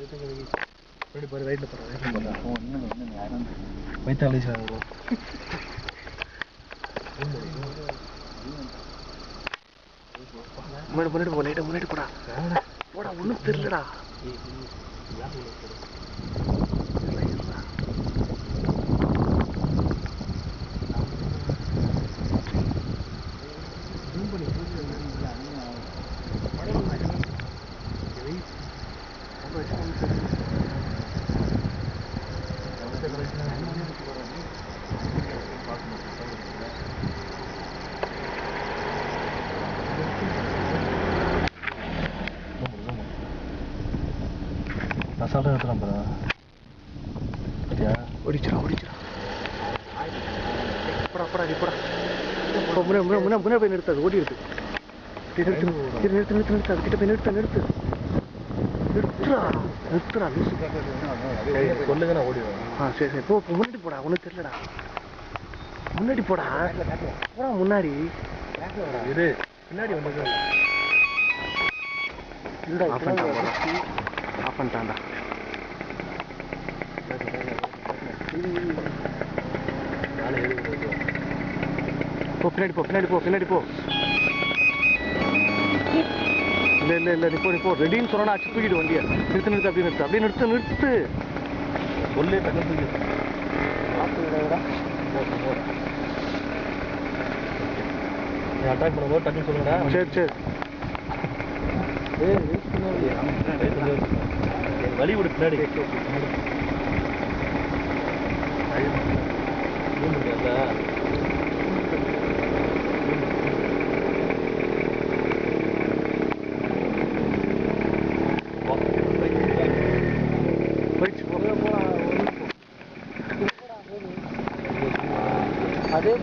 ரைட்ல போறேன் இன்னும் யாரும் வைத்தாலே சார் முன்னாடி போ லைட்டா முன்னாடி போடா போடா ஒன்றும் தெரியலடா அசால்ட்டாக எடுத்துலாம் பாரு ஓடிச்சிடா முன்னாடி போய் நிறுத்தாது ஓடி இருக்கு நிறுத்து அது கிட்ட போய் நிறுத்துறா சொல்லுங்க நான் ஓடிடுவேன் சரி போ முன்னாடி போடா ஒன்றும் தெரியலடா முன்னாடி போடா முன்னாடி இது பின்னாடி வந்து ஆஃப் பண்ணிட்டான்டா பின்னாடி போ இல்லை நீ போ ரெடின்னு சொன்னா ஆச்சு தூக்கிட்டு வண்டியை நிறுத்து அப்படியே நிறுத்து சொல்லு டக்கு தூக்கி அட்டாக் பண்ணும்போது டக்குன்னு சொல்லுங்கடா சரி வழி விடு பின்னாடி அதே